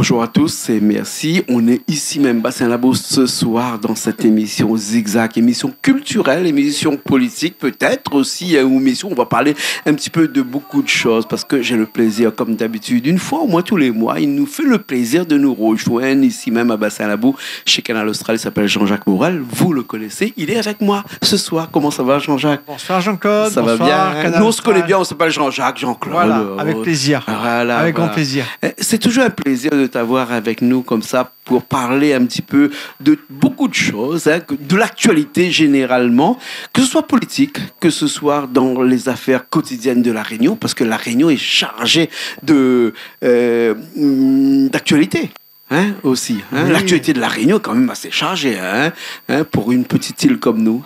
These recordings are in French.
Bonjour à tous et merci. On est ici même, Bassin Labo, ce soir dans cette émission Zigzag, émission culturelle, émission politique peut-être aussi, ou émission on va parler un petit peu de beaucoup de choses parce que j'ai le plaisir, comme d'habitude, une fois au moins tous les mois, il nous fait le plaisir de nous rejoindre ici même à Bassin Labo, chez Canal Austral, il s'appelle Jean-Jacques Morel, vous le connaissez, il est avec moi ce soir. Comment ça va Jean-Jacques? Bonsoir Jean-Claude. Ça va bien? Canal Nous on se connaît Austral. bien, on s'appelle Jean-Jacques, Jean-Claude. Voilà, avec plaisir. Voilà, avec voilà. grand plaisir. C'est toujours un plaisir de t'avoir avec nous comme ça pour parler un petit peu de beaucoup de choses, hein, de l'actualité généralement, que ce soit politique, que ce soit dans les affaires quotidiennes de La Réunion, parce que La Réunion est chargée d'actualité. Hein, aussi. Hein. Oui. L'actualité de La Réunion est quand même assez chargée pour une petite île comme nous.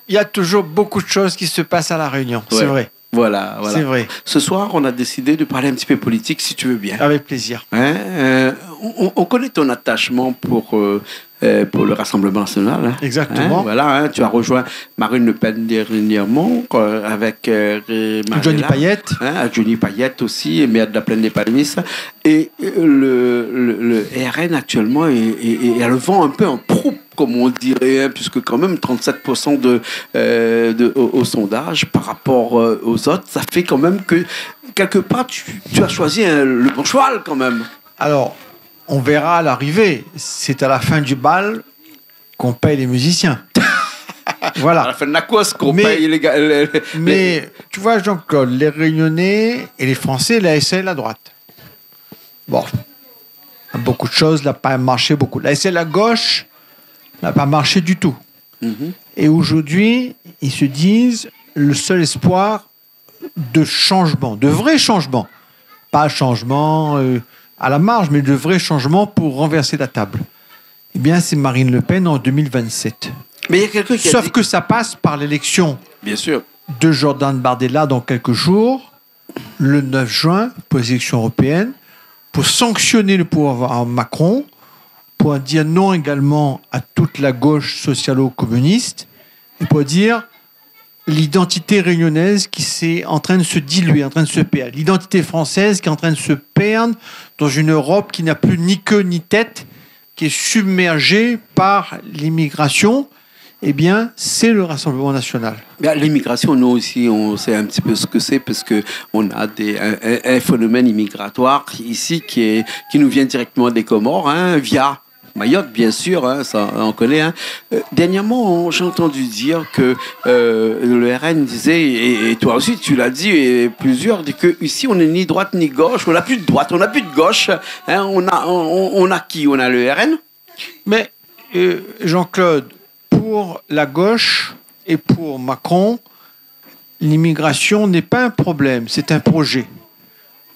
Il y a toujours beaucoup de choses qui se passent à La Réunion, Ouais. c'est vrai. Voilà. C'est vrai. Ce soir, on a décidé de parler un petit peu politique, si tu veux bien. Avec plaisir. On connaît ton attachement pour le Rassemblement national. Hein. Exactement. Voilà, tu as rejoint Marine Le Pen dernièrement avec Johnny Payette. Johnny Payette aussi, maire de la Plaine des Palmistes. Et le RN actuellement est à le vent un peu en proue, comme on dirait, hein, puisque quand même 37% au sondage par rapport aux autres, ça fait quand même que quelque part tu as choisi le bon cheval quand même. Alors, on verra à l'arrivée. C'est à la fin du bal qu'on paye les musiciens. À Voilà. la fin de la course qu'on Mais- paye les gars. Mais tu vois, Jean-Claude, les Réunionnais et les Français, la SL à droite. Bon, beaucoup de choses n'a pas marché beaucoup. La SL à gauche n'a pas marché du tout. Mhm. Et aujourd'hui, ils se disent le seul espoir de changement, de vrai changement. Pas changement à la marge, mais de vrai changement pour renverser la table. Eh bien, c'est Marine Le Pen en 2027. Mais il y a quelqu'un qui a Sauf dit... que ça passe par l'élection Bien sûr. de Jordan Bardella dans quelques jours, le 9 juin, pour les élections européennes, pour sanctionner le pouvoir Macron, pour dire non également à toute la gauche socialo-communiste, et pour dire l'identité réunionnaise qui est en train de se diluer, en train de se perdre, l'identité française qui est en train de se perdre dans une Europe qui n'a plus ni queue ni tête, qui est submergée par l'immigration. Eh bien, c'est le Rassemblement national. L'immigration, nous aussi, on sait un petit peu ce que c'est parce qu'on a un phénomène immigratoire ici qui nous vient directement des Comores, hein, via Mayotte, bien sûr, hein, ça on connaît. Hein. Dernièrement, j'ai entendu dire que le RN disait, et toi aussi tu l'as dit, et plusieurs disent que ici on n'est ni droite ni gauche, on n'a plus de droite, on n'a plus de gauche. Hein, on a qui? On a le RN. Mais, Jean-Claude, pour la gauche et pour Macron, l'immigration n'est pas un problème, c'est un projet.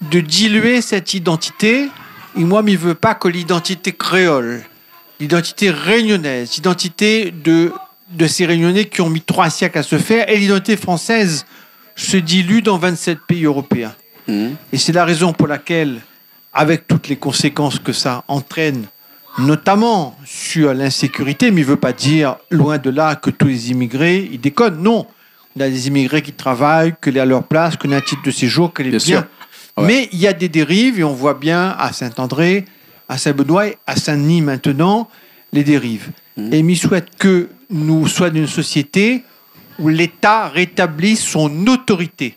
De diluer cette identité, et moi, il ne veut pas que l'identité créole, l'identité réunionnaise, l'identité de ces Réunionnais qui ont mis 3 siècles à se faire, et l'identité française se dilue dans 27 pays européens. Mmh. Et c'est la raison pour laquelle, avec toutes les conséquences que ça entraîne, notamment sur l'insécurité, mais il ne veut pas dire, loin de là, que tous les immigrés, ils déconnent. Non, on a des immigrés qui travaillent, que les à leur place, qu'on a un titre de séjour, que les Bien sûr. Ouais. Mais il y a des dérives, et on voit bien à Saint-André, à Saint-Benoît, à Saint-Denis maintenant, les dérives. Et il souhaite que nous soyons une société où l'État rétablisse son autorité,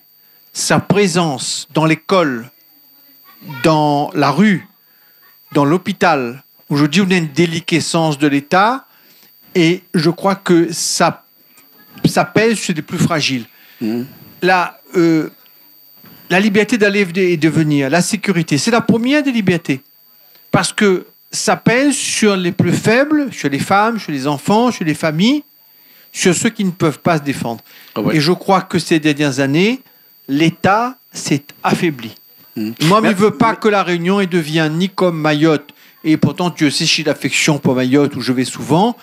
sa présence dans l'école, dans la rue, dans l'hôpital. Aujourd'hui, on a une déliquescence de l'État et je crois que ça pèse sur les plus fragiles. La liberté d'aller et de venir, la sécurité, c'est la première des libertés. Parce que ça pèse sur les plus faibles, sur les femmes, sur les enfants, sur les familles, sur ceux qui ne peuvent pas se défendre. Ah ouais. Et je crois que ces dernières années, l'État s'est affaibli. Moi, je ne veux pas que la Réunion devienne ni comme Mayotte, et pourtant Dieu sait j'ai l'affection pour Mayotte où je vais souvent,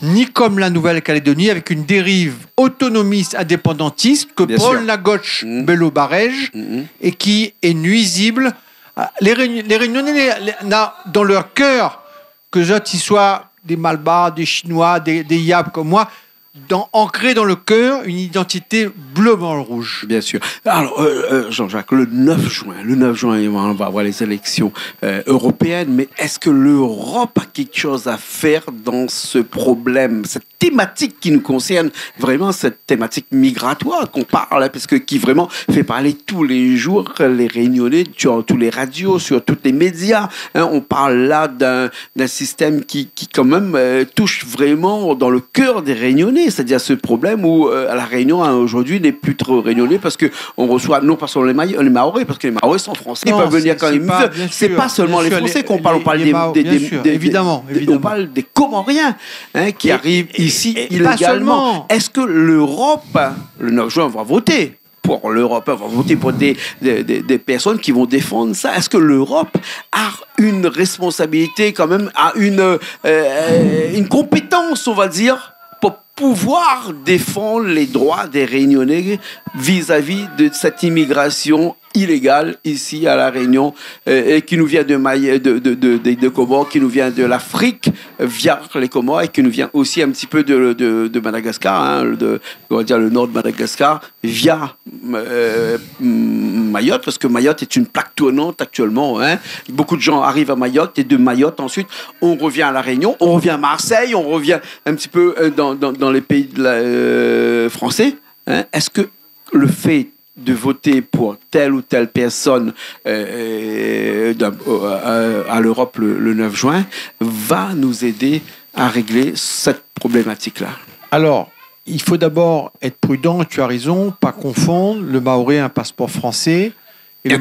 ni comme la Nouvelle-Calédonie avec une dérive autonomiste, indépendantiste que Bien prône sûr. la gauche Bello-Barège et qui est nuisible. Les Réunionnais dans leur cœur que les autres, ils soient des Malbars, des Chinois, des Yabs comme moi, ancré dans le cœur une identité bleu, blanc, rouge. Bien sûr. Alors, Jean-Jacques, le 9 juin, on va avoir les élections européennes, mais est-ce que l'Europe a quelque chose à faire dans ce problème, cette thématique qui nous concerne vraiment, cette thématique migratoire qu'on parle, hein, parce que qui vraiment fait parler tous les jours les Réunionnais sur tous les radios, sur tous les médias. Hein, on parle là d'un système qui quand même touche vraiment dans le cœur des Réunionnais, c'est-à-dire ce problème où à la Réunion hein, aujourd'hui n'est plus trop réunionnais parce que on reçoit non pas seulement les Maoris, parce que les Maoris sont français, ils peuvent venir quand ils veulent. C'est pas seulement les Français qu'on parle, on parle évidemment. On parle des Comoriens hein, qui arrivent ici illégalement. Est-ce que l'Europe, le 9 juin, va voter pour l'Europe, va voter pour des personnes qui vont défendre ça? Est-ce que l'Europe a une responsabilité quand même, a une compétence, on va dire, pour pouvoir défendre les droits des Réunionnais vis-à-vis de cette immigration illégale ici à La Réunion et qui nous vient de Comores, qui nous vient de l'Afrique via les Comores et qui nous vient aussi un petit peu de Madagascar, hein, on va dire le nord de Madagascar, via Mayotte, parce que Mayotte est une plaque tournante actuellement. Hein. Beaucoup de gens arrivent à Mayotte et de Mayotte ensuite on revient à La Réunion, on revient à Marseille, on revient un petit peu dans les pays français. Hein. Est-ce que le fait de voter pour telle ou telle personne à l'Europe le 9 juin va nous aider à régler cette problématique-là? Alors, il faut d'abord être prudent, tu as raison, pas confondre le Maori un passeport français et le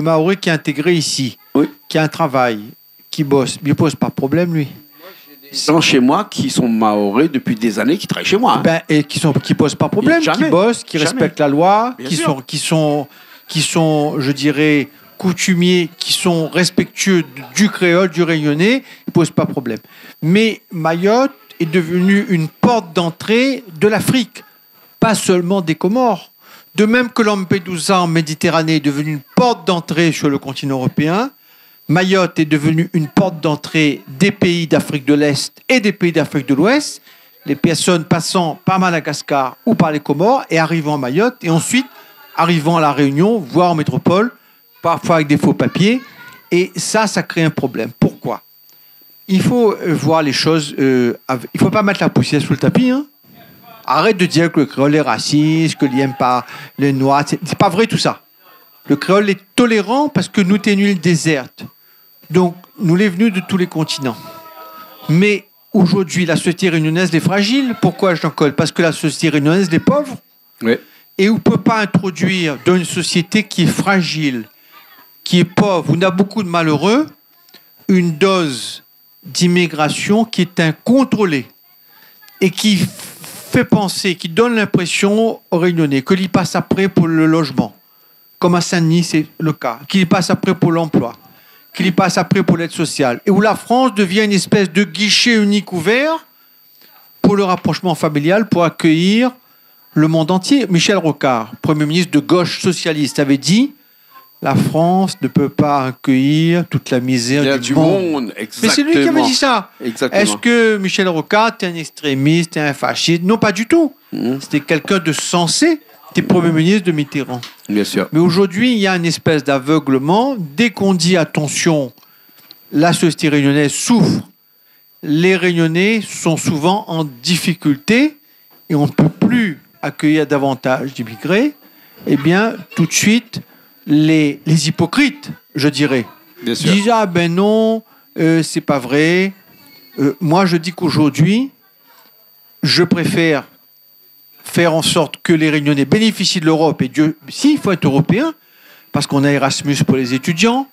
Maori qui est intégré ici, oui, qui a un travail, qui bosse. Il ne pose pas de problème, lui. Gens chez moi qui sont Maoris depuis des années, qui travaillent chez moi. Hein. Et qui posent pas de problème, qui bossent, qui respectent la loi, qui sont, je dirais, coutumiers, qui sont respectueux du créole, du réunionnais, ils posent pas de problème. Mais Mayotte est devenue une porte d'entrée de l'Afrique, pas seulement des Comores. De même que Lampedusa en Méditerranée est devenue une porte d'entrée sur le continent européen, Mayotte est devenue une porte d'entrée des pays d'Afrique de l'Est et des pays d'Afrique de l'Ouest, les personnes passant par Madagascar ou par les Comores et arrivant à Mayotte et ensuite arrivant à La Réunion, voire en métropole, parfois avec des faux papiers. Et ça crée un problème. Pourquoi ? Il faut voir les choses... il ne faut pas mettre la poussière sous le tapis. Hein. Arrête de dire que le créole est raciste, que n'aime pas les Noirs. C'est pas vrai tout ça. Le créole est tolérant parce que nous t'es une île déserte. Donc, nous les venus de tous les continents. Mais aujourd'hui, la société réunionnaise est fragile. Pourquoi, Jean-Claude ? Parce que la société réunionnaise est pauvre. Oui. Et on ne peut pas introduire dans une société qui est fragile, qui est pauvre, où on a beaucoup de malheureux, une dose d'immigration qui est incontrôlée et qui fait penser, qui donne l'impression aux Réunionnais que l'y passe après pour le logement, comme à Saint-Denis, c'est le cas, qu'il y passe après pour l'emploi, qu'il y passe après pour l'aide sociale, et où la France devient une espèce de guichet unique ouvert pour le rapprochement familial, pour accueillir le monde entier. Michel Rocard, Premier ministre de gauche socialiste, avait dit « La France ne peut pas accueillir toute la misère du monde. » Exactement. Mais c'est lui qui avait dit ça. Exactement. Est-ce que Michel Rocard est un extrémiste, un fasciste ? Non, pas du tout. C'était quelqu'un de sensé. C'était Premier ministre de Mitterrand. Bien sûr. Mais aujourd'hui, il y a une espèce d'aveuglement. Dès qu'on dit attention, la société réunionnaise souffre, les Réunionnais sont souvent en difficulté et on ne peut plus accueillir davantage d'immigrés, eh bien, tout de suite, les hypocrites, je dirais, disent « Ah ben non, c'est pas vrai ». Moi, je dis qu'aujourd'hui, je préfère faire en sorte que les Réunionnais bénéficient de l'Europe. Et Dieu, si, il faut être européen, parce qu'on a Erasmus pour les étudiants,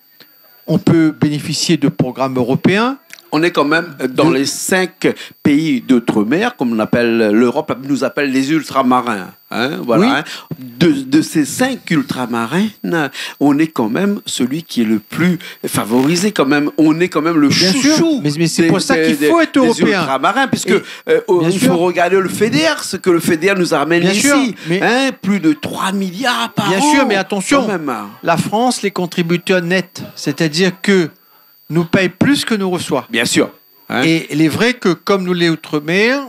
on peut bénéficier de programmes européens. On est quand même dans les 5 pays d'outre-mer, comme on appelle, l'Europe nous appelle les ultramarins. Hein, voilà, oui. Hein. De ces 5 ultramarins, on est quand même celui qui est le plus favorisé quand même. On est quand même le bien chouchou. Sûr. Mais c'est pour ça qu'il faut être européen. Des ultramarins, puisque il faut regarder le FEDER, ce que le FEDER nous amène bien ici. Sûr, mais hein, plus de 3 milliards par an. Bien sûr, mais attention, la France, les contributeurs nets, c'est-à-dire que nous paye plus que nous reçoit. Bien sûr. Hein? Et il est vrai que comme nous les Outre-mer,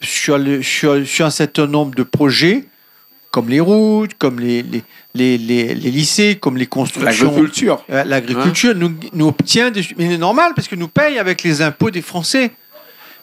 sur un certain nombre de projets, comme les routes, comme les lycées, comme les constructions. L'agriculture. L'agriculture nous obtient des... Mais c'est normal parce que nous payons avec les impôts des Français.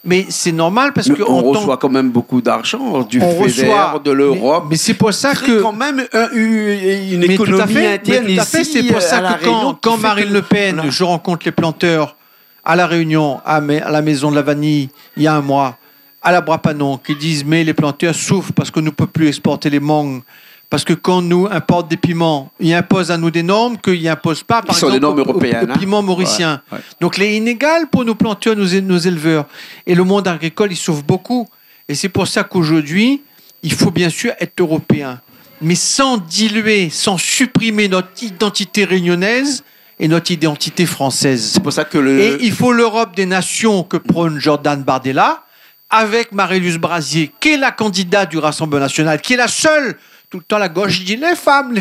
Mais c'est normal parce que on reçoit quand même beaucoup d'argent du FEDER, de l'Europe. Mais c'est pour ça que quand même une économie interne ici. C'est pour ça que quand Marine Le Pen, je rencontre les planteurs à La Réunion, à la Maison de la Vanille, il y a un mois, à la Brapanon, qui disent mais les planteurs souffrent parce que nous ne pouvons plus exporter les mangues. Parce que quand nous importons des piments, ils imposent à nous des normes qu'ils n'imposent pas, par exemple, aux piments mauriciens. Ouais. Donc, c'est inégal pour nos planteurs, nos éleveurs. Et le monde agricole, il souffre beaucoup. Et c'est pour ça qu'aujourd'hui, il faut bien sûr être européen. Mais sans diluer, sans supprimer notre identité réunionnaise et notre identité française. C'est pour ça que Et il faut l'Europe des nations que prône Jordan Bardella, avec Marie-Luce Brasier, qui est la candidate du Rassemblement national, qui est la seule. Tout le temps, la gauche dit les femmes.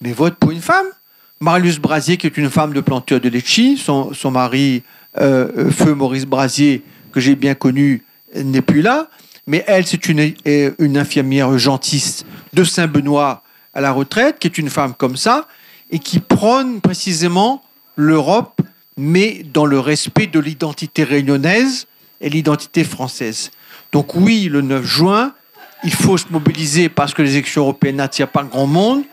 Mais vote pour une femme. Marie-Luce Brasier, qui est une femme de planteur de litchi, son mari, feu Maurice Brasier, que j'ai bien connu, n'est plus là. Mais elle, c'est une infirmière urgentiste de Saint-Benoît à la retraite, qui est une femme comme ça, et qui prône précisément l'Europe, mais dans le respect de l'identité réunionnaise et l'identité française. Donc oui, le 9 juin, il faut se mobiliser parce que les élections européennes n'attirent pas grand monde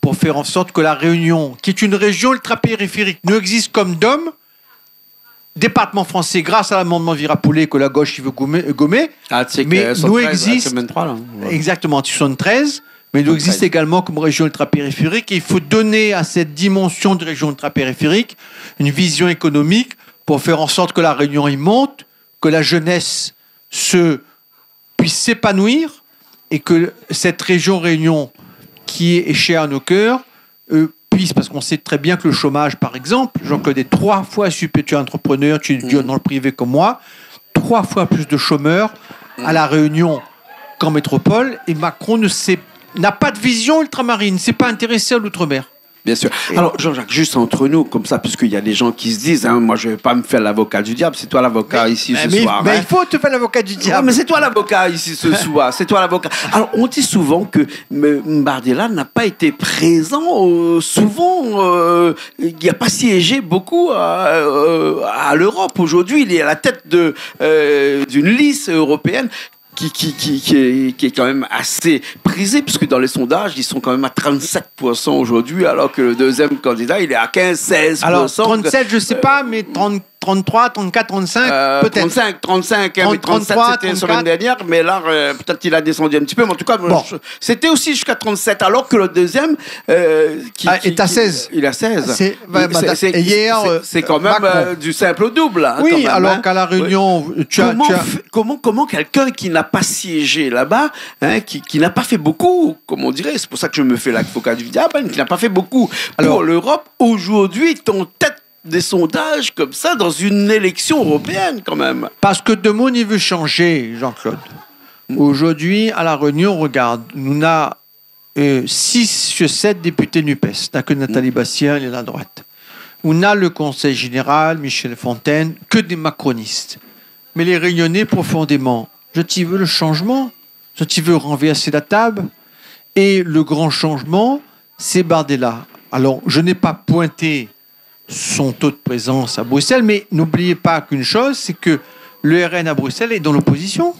pour faire en sorte que la Réunion, qui est une région ultra-périphérique, ne existe comme DOM, département français, grâce à l'amendement Virapoulet que la gauche veut gommer, mais nous existe... Exactement, en 73, mais nous existe également comme région ultra-périphérique et il faut donner à cette dimension de région ultra-périphérique une vision économique pour faire en sorte que la Réunion y monte, que la jeunesse puisse s'épanouir, et que cette région Réunion, qui est chère à nos cœurs, puisse, parce qu'on sait très bien que le chômage, par exemple, j'en connais 3 fois supérieur, tu es entrepreneur, tu es dans le privé comme moi, 3 fois plus de chômeurs à La Réunion qu'en métropole, et Macron n'a pas de vision ultramarine, ne s'est pas intéressé à l'outre-mer. Bien sûr. Alors, Jean-Jacques, juste entre nous, comme ça, puisqu'il y a des gens qui se disent, moi, je ne vais pas me faire l'avocat du diable, c'est toi l'avocat ici ce soir. Mais il faut te faire l'avocat du diable. Ouais, mais c'est toi l'avocat ici ce soir, c'est toi l'avocat. Alors, on dit souvent que Bardella n'a pas été présent, souvent, il n'a pas siégé beaucoup à l'Europe. Aujourd'hui, il est à la tête d'une liste européenne. Qui est quand même assez prisé, puisque dans les sondages, ils sont quand même à 37% aujourd'hui, alors que le deuxième candidat, il est à 15-16%. Alors, 37, je ne sais pas, mais 33, 34, 35, peut-être. 35, 37, c'était la semaine dernière, mais là, peut-être qu'il a descendu un petit peu, mais en tout cas, c'était aussi jusqu'à 37, alors que le deuxième, est à 16. Il est à 16. C'est quand même du simple au double. Hein, oui, quand même, alors qu'à La Réunion, comment quelqu'un qui n'a pas siégé là-bas, qui n'a pas fait beaucoup, comme on dirait, c'est pour ça que je me fais l'avocat du diable, qui n'a pas fait beaucoup pour l'Europe, aujourd'hui est en tête des sondages comme ça dans une élection européenne quand même. Parce que de mon niveau changé, Jean-Claude. Aujourd'hui, à La Réunion, regarde, nous avons 6 sur 7 députés NUPES. N'a que Nathalie Bastien, elle est à la droite. On a le Conseil général, Michel Fontaine, que des macronistes. Mais les Réunionnais, profondément, je t'y veux le changement, je t'y veux renverser la table. Et le grand changement, c'est Bardella. Alors, je n'ai pas pointé son taux de présence à Bruxelles, mais n'oubliez pas qu'une chose, c'est que le RN à Bruxelles est dans l'opposition.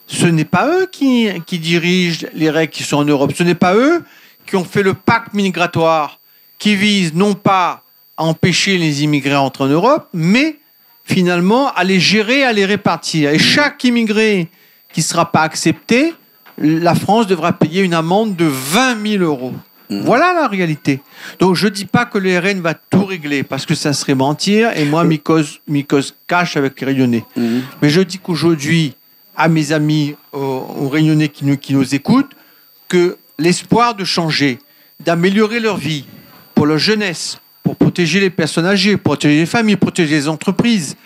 Ce n'est pas eux qui dirigent les règles qui sont en Europe. Ce n'est pas eux qui ont fait le pacte migratoire qui vise non pas à empêcher les immigrés à entrer en Europe, mais finalement à les gérer, à les répartir. Et chaque immigré qui ne sera pas accepté, la France devra payer une amende de 20 000 €. Voilà la réalité. Donc je ne dis pas que le RN va tout régler, parce que ça serait mentir, et moi, m'y cause cache avec les Réunionnais. Mais je dis qu'aujourd'hui, à mes amis aux Réunionnais qui nous écoutent, que l'espoir de changer, d'améliorer leur vie, pour leur jeunesse, pour protéger les personnes âgées, pour protéger les familles, protéger les entreprises,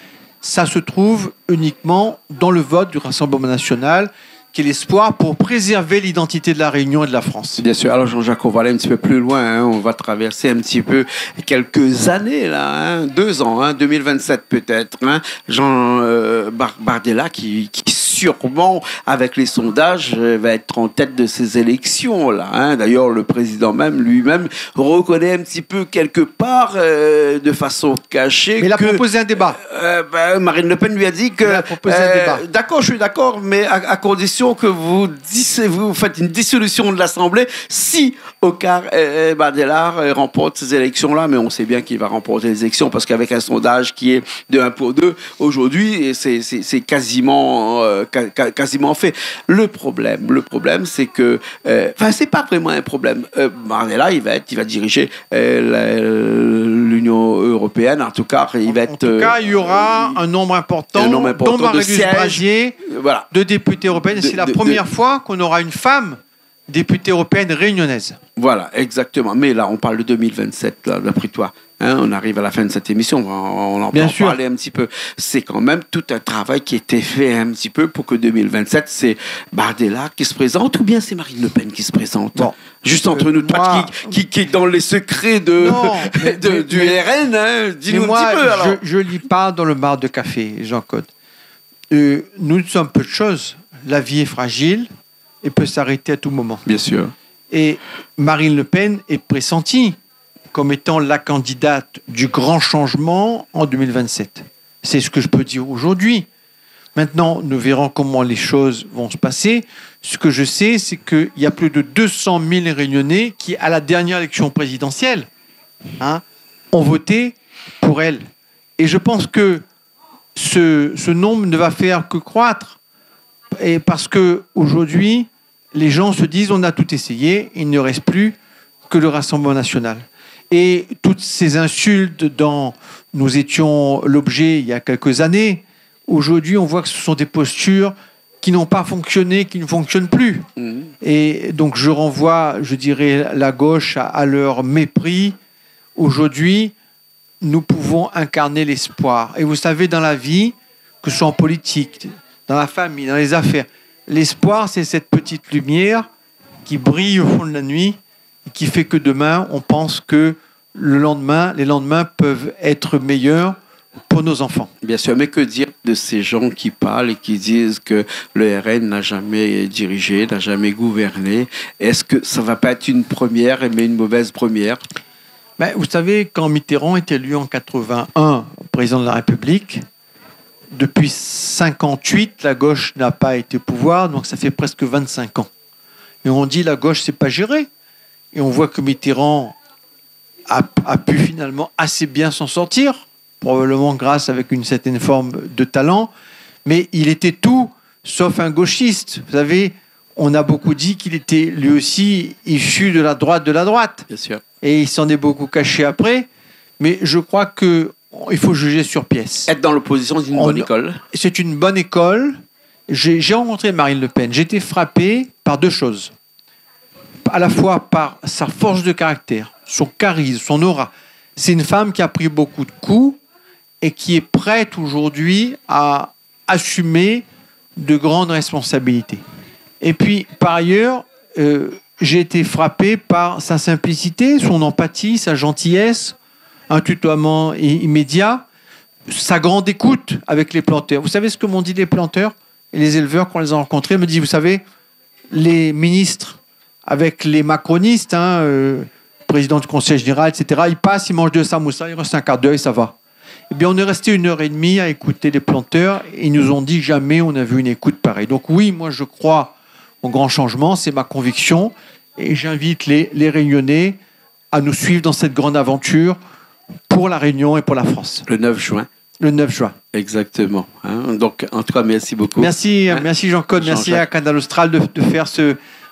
ça se trouve uniquement dans le vote du Rassemblement national, qui est l'espoir pour préserver l'identité de la Réunion et de la France. Bien sûr. Alors Jean-Jacques, on va aller un petit peu plus loin. Hein. On va traverser un petit peu quelques années, là, 2 ans, 2027 peut-être. Jean Bardella qui sûrement, avec les sondages, va être en tête de ces élections-là. Hein. D'ailleurs, le président même, lui-même, reconnaît un petit peu quelque part, de façon cachée. Mais il a proposé un débat. Marine Le Pen lui a dit que... Il a proposé un débat. D'accord, je suis d'accord, mais à condition que vous faites une dissolution de l'Assemblée si Okar Bardella remporte ces élections-là. Mais on sait bien qu'il va remporter les élections parce qu'avec un sondage qui est de 1 pour 2, aujourd'hui, c'est quasiment fait. Le problème, c'est que... c'est pas vraiment un problème. Bardella, il va diriger l'Union européenne. En tout cas, il y aura un nombre important dont Marie-Louise Brazier, voilà, de députée européenne. C'est la première fois qu'on aura une femme députée européenne réunionnaise. Voilà, exactement. Mais là, on parle de 2027, là, d'après toi. Hein, on arrive à la fin de cette émission, on en peut parler un petit peu. C'est quand même tout un travail qui a été fait un petit peu pour que 2027, c'est Bardella qui se présente ou bien c'est Marine Le Pen qui se présente. Bon, juste entre nous, toi qui est dans les secrets du RN, hein, dis-nous un petit peu. Alors. Je lis pas dans le bar de café, Jean-Claude. Nous ne sommes peu de choses. La vie est fragile et peut s'arrêter à tout moment. Bien sûr. Et Marine Le Pen est pressentie comme étant la candidate du grand changement en 2027. C'est ce que je peux dire aujourd'hui. Maintenant, nous verrons comment les choses vont se passer. Ce que je sais, c'est qu'il y a plus de 200 000 Réunionnais qui, à la dernière élection présidentielle, ont voté pour elle. Et je pense que ce nombre ne va faire que croître. Et parce qu'aujourd'hui, les gens se disent on a tout essayé, il ne reste plus que le Rassemblement national. Et toutes ces insultes dont nous étions l'objet il y a quelques années, aujourd'hui, on voit que ce sont des postures qui n'ont pas fonctionné, qui ne fonctionnent plus. Mmh. Et donc, je renvoie, je dirais, la gauche à leur mépris. Aujourd'hui, nous pouvons incarner l'espoir. Et vous savez, dans la vie, que ce soit en politique, dans la famille, dans les affaires, l'espoir, c'est cette petite lumière qui brille au fond de la nuit et qui fait que demain, on pense que les lendemains peuvent être meilleurs pour nos enfants. Bien sûr, mais que dire de ces gens qui parlent et qui disent que le RN n'a jamais dirigé, n'a jamais gouverné? Est-ce que ça ne va pas être une première, mais une mauvaise première? Vous savez, quand Mitterrand est élu en 81 président de la République, depuis 58, la gauche n'a pas été au pouvoir, donc ça fait presque 25 ans. Et on dit la gauche ne sait pas gérer. Et on voit que Mitterrand a pu finalement assez bien s'en sortir, probablement grâce avec une certaine forme de talent, mais il était tout sauf un gauchiste. Vous savez, on a beaucoup dit qu'il était lui aussi issu de la droite de la droite. Bien sûr. Et il s'en est beaucoup caché après, mais je crois qu'il faut juger sur pièce. Être dans l'opposition, c'est une bonne école. C'est une bonne école. J'ai rencontré Marine Le Pen. J'ai été frappé par deux choses. À la fois par sa force de caractère, son charisme, son aura. C'est une femme qui a pris beaucoup de coups et qui est prête aujourd'hui à assumer de grandes responsabilités. Et puis, par ailleurs, j'ai été frappé par sa simplicité, son empathie, sa gentillesse, un tutoiement immédiat, sa grande écoute avec les planteurs. Vous savez ce que m'ont dit les planteurs et les éleveurs quand on les a rencontrés? Ils me disent, vous savez, les ministres avec les macronistes, président du conseil général, etc., ils passent, ils mangent de samoussa, il reste un quart d'heure et ça va. Eh bien, on est resté 1h30 à écouter les planteurs et ils nous ont dit jamais on a vu une écoute pareille. Donc oui, moi je crois au grand changement, c'est ma conviction et j'invite les Réunionnais à nous suivre dans cette grande aventure pour la Réunion et pour la France. Le 9 juin. Le 9 juin. Exactement. Donc, en tout cas, merci beaucoup. Merci, merci Jean-Claude, merci à Canal Austral de faire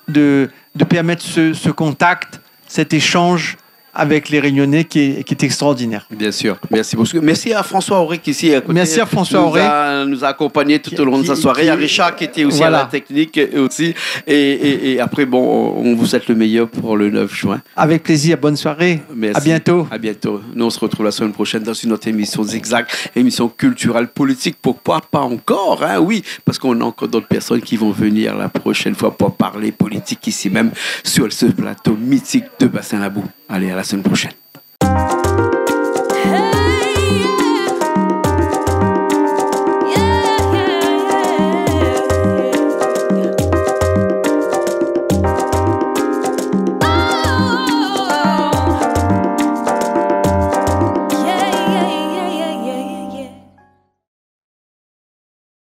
de permettre ce contact, cet échange avec les Réunionnais qui est extraordinaire. Bien sûr. Merci beaucoup. Merci à François Auré qui ici à côté. Merci à François Auré. Nous a accompagnés tout au long de sa soirée. À Richard qui était aussi à la technique aussi. Et après, on vous souhaite le meilleur pour le 9 juin. Avec plaisir. Bonne soirée. Merci. À bientôt. À bientôt. Nous, on se retrouve la semaine prochaine dans une autre émission Zigzag, émission culturelle, politique. Pourquoi pas encore? Oui, parce qu'on a encore d'autres personnes qui vont venir la prochaine fois pour parler politique ici même sur ce plateau mythique de Bassin-Labou. Allez, à la semaine prochaine.